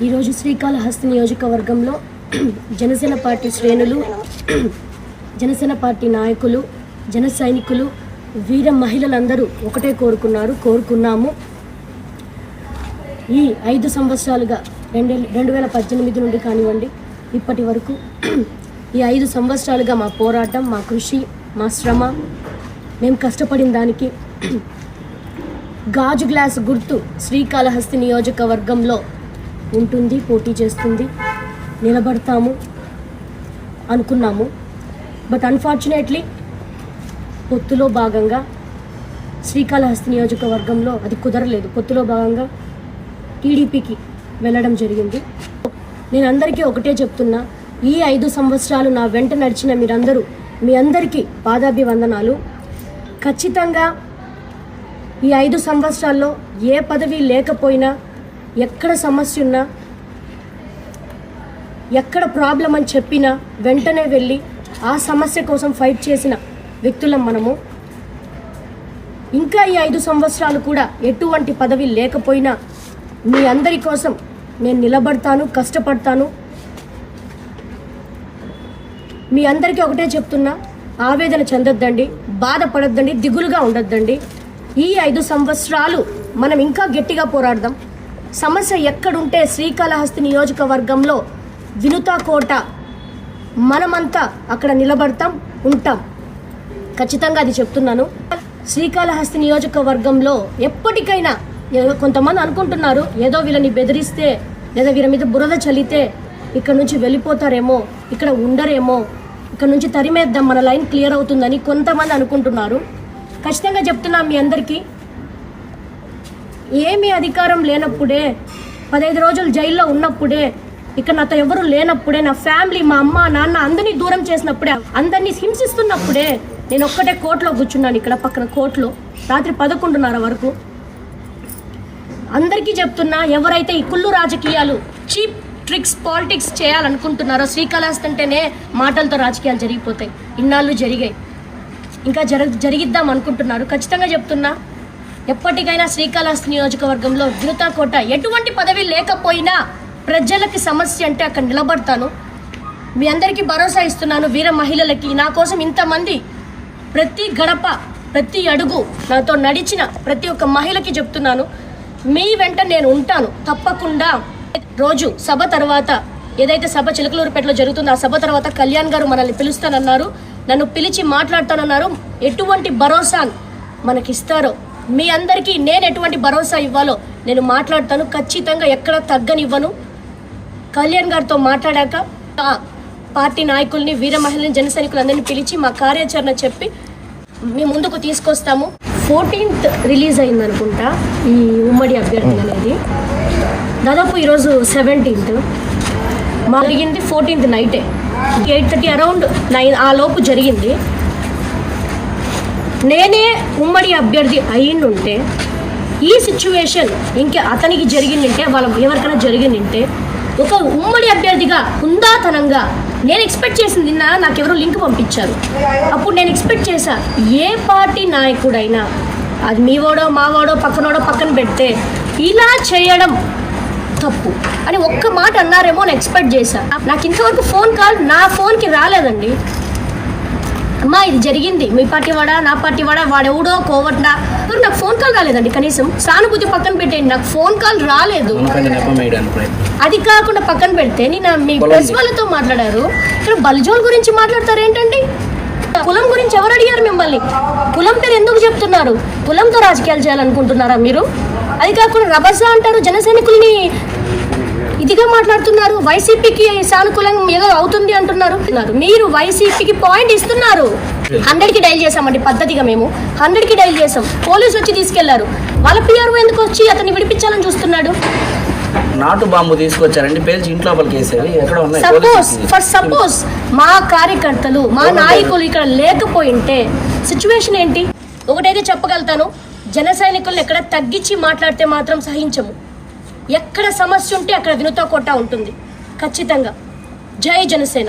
ఈరోజు శ్రీకాళహస్తి నియోజకవర్గంలో జనసేన పార్టీ శ్రేణులు, జనసేన పార్టీ నాయకులు, జన సైనికులు, వీర మహిళలందరూ ఒకటే కోరుకున్నాము. ఈ 5 సంవత్సరాలుగా 2018 నుండి కానివ్వండి ఇప్పటి వరకు ఈ 5 సంవత్సరాలుగా మా పోరాటం, మా కృషి, మా శ్రమ, మేము కష్టపడిన దానికి గాజు గ్లాస్ గుర్తు శ్రీకాళహస్తి నియోజకవర్గంలో ఉంటుంది, పోటీ చేస్తుంది, నిలబడతాము అనుకున్నాము. బట్ అన్ఫార్చునేట్లీ పొత్తులో భాగంగా శ్రీకాళహస్తి నియోజకవర్గంలో అది కుదరలేదు. పొత్తులో భాగంగా టీడీపీకి వెళ్ళడం జరిగింది. నేను అందరికీ ఒకటే చెప్తున్నా, ఈ 5 సంవత్సరాలు నా వెంట నడిచిన మీరందరూ, మీ అందరికీ పాదాభివందనాలు. ఖచ్చితంగా ఈ 5 సంవత్సరాల్లో ఏ పదవి లేకపోయినా, ఎక్కడ సమస్య ఉన్నా, ఎక్కడ ప్రాబ్లం అని చెప్పినా వెంటనే వెళ్ళి ఆ సమస్య కోసం ఫైట్ చేసిన వ్యక్తులం మనము. ఇంకా ఈ 5 సంవత్సరాలు కూడా ఎటువంటి పదవి లేకపోయినా మీ అందరి కోసం నేను నిలబడతాను, కష్టపడతాను. మీ అందరికీ ఒకటే చెప్తున్నా, ఆవేదన చెందొద్దండి, బాధపడొద్దండి, దిగులుగా ఉండొద్దండి. ఈ 5 సంవత్సరాలు మనం ఇంకా గట్టిగా పోరాడదాం. సమస్య ఎక్కడుంటే శ్రీకాళహస్తి నియోజకవర్గంలో వినుతా కోట మనమంతా అక్కడ నిలబడతాం, ఉంటాం. ఖచ్చితంగా అది చెప్తున్నాను. శ్రీకాళహస్తి నియోజకవర్గంలో ఎప్పటికైనా కొంతమంది అనుకుంటున్నారు, ఏదో వీళ్ళని బెదిరిస్తే లేదా వీళ్ళ మీద బురద చల్లితే ఇక్కడ నుంచి వెళ్ళిపోతారేమో, ఇక్కడ ఉండరేమో, ఇక్కడ నుంచి తరిమేద్దాం, మన లైన్ క్లియర్ అవుతుందని కొంతమంది అనుకుంటున్నారు. ఖచ్చితంగా చెప్తున్నా మీ అందరికీ, ఏమీ అధికారం లేనప్పుడే, 15 రోజులు జైల్లో ఉన్నప్పుడే, ఇక్కడ నాతో ఎవరు లేనప్పుడే, నా ఫ్యామిలీ, మా అమ్మ నాన్న అందరినీ దూరం చేసినప్పుడే, అందరినీ హింసిస్తున్నప్పుడే నేను ఒక్కటే కోర్టులో కూర్చున్నాను. ఇక్కడ పక్కన కోర్టులో రాత్రి 11:30 వరకు. అందరికీ చెప్తున్నా, ఎవరైతే ఈ కుళ్ళు రాజకీయాలు, చీప్ ట్రిక్స్, పాలిటిక్స్ చేయాలనుకుంటున్నారో, శ్రీకాళహస్తి అంటేనే మాటలతో రాజకీయాలు జరిగిపోతాయి, ఇన్నాళ్ళు జరిగాయి, ఇంకా జరిగిద్దాం అనుకుంటున్నారు. ఖచ్చితంగా చెప్తున్నా, ఎప్పటికైనా శ్రీకాళహస్తి నియోజకవర్గంలో వినుతా కోట ఎటువంటి పదవి లేకపోయినా ప్రజలకి సమస్య అంటే అక్కడ నిలబడతాను. మీ అందరికీ భరోసా ఇస్తున్నాను. వీర మహిళలకి, నా కోసం ఇంతమంది, ప్రతి గడప, ప్రతి అడుగు నాతో నడిచిన ప్రతి ఒక్క మహిళకి చెప్తున్నాను, మీ వెంట నేను ఉంటాను తప్పకుండా. రోజు సభ తర్వాత, ఏదైతే సభ చిలకలూరుపేటలో జరుగుతుందో ఆ సభ తర్వాత కళ్యాణ్ గారు మనల్ని పిలుస్తానన్నారు, నన్ను పిలిచి మాట్లాడతానన్నారు. ఎటువంటి భరోసా మనకిస్తారో, మీ అందరికీ నేను ఎటువంటి భరోసా ఇవ్వాలో నేను మాట్లాడతాను. ఖచ్చితంగా ఎక్కడ తగ్గనివ్వను. కళ్యాణ్ గారితో మాట్లాడాక పార్టీ నాయకుల్ని, వీర మహిళని, జన సైనికులందరినీ పిలిచి మా కార్యాచరణ చెప్పి మీ ముందుకు తీసుకొస్తాము. 14th రిలీజ్ అయింది అనుకుంటా ఈ ఉమ్మడి అభ్యర్థి అనేది. దాదాపు ఈరోజు 17th, మా జరిగింది 14th నైటే 8:30 అరౌండ్ 9 ఆ లోపు జరిగింది. నేనే ఉమ్మడి అభ్యర్థి అయ్యిండుంటే ఈ సిచ్యువేషన్ ఇంకా అతనికి జరిగిందంటే, వాళ్ళ ఎవరికైనా జరిగిందంటే, ఒక ఉమ్మడి అభ్యర్థిగా హుందాతనంగా నేను ఎక్స్పెక్ట్ చేసింది, నాకెవరో లింక్ పంపించారు. అప్పుడు నేను ఎక్స్పెక్ట్ చేశా, ఏ పార్టీ నాయకుడైనా, అది మీవాడో మావాడో పక్కనోడో పక్కన పెడితే ఇలా చేయడం తప్పు అని ఒక్క మాట అన్నారేమో అని ఎక్స్పెక్ట్ చేశా. నాకు ఇంతవరకు ఫోన్ కాల్ నా ఫోన్కి రాలేదండి. అమ్మా ఇది జరిగింది, మీ పార్టీ వాడా, నా పార్టీ వాడా, వాడెవడో కోవట్డా, నాకు ఫోన్ కాల్ రాలేదండి. కనీసం సానుభూతి పక్కన పెట్టేయండి, నాకు ఫోన్ కాల్ రాలేదు. అది కాకుండా పక్కన పెడితే నేను మీ ప్రెస్ వాళ్ళతో మాట్లాడారు, ఇక్కడ బలిజోల్ గురించి మాట్లాడతారు ఏంటండి? కులం గురించి ఎవరు అడిగారు మిమ్మల్ని? కులం పేరు ఎందుకు చెప్తున్నారు? కులంతో రాజకీయాలు చేయాలనుకుంటున్నారా మీరు? అది కాకుండా రభస అంటారు, జన సైనికుల్ని ఇదిగా మాట్లాడుతున్నారు, వైసీపీకి సానుకూలం ఏదో అవుతుంది అంటున్నారు. మీరు వైసీపీకి పాయింట్ ఇస్తున్నారు. 100కి డైల్ చేసామండి పద్ధతిగా, మేము 100కి డైల్ చేసాం. పోలీసు వచ్చి తీసుకెళ్లారు. వాళ్ళ పిఆర్ఓ ఎందుకు వచ్చి అతన్ని విడిపించాలని చూస్తున్నాడు? నాటు బాంబు తీసుకొచ్చారండి, పేల్చి ఇంట్లో కేసేవి ఎక్కడ ఉన్నాయి? సపోజ్ మా కార్యకర్తలు, మా నాయకులు ఇక్కడ లేకపోయింటే సిచ్యువేషన్ ఏంటి? ఒకటైతే చెప్పగలుగుతాను, జన సైనికులను ఎక్కడ తగ్గించి మాట్లాడితే మాత్రం సహించము. ఎక్కడ సమస్య ఉంటే అక్కడ వినుతా కోట ఉంటుంది ఖచ్చితంగా. జై జనసేన.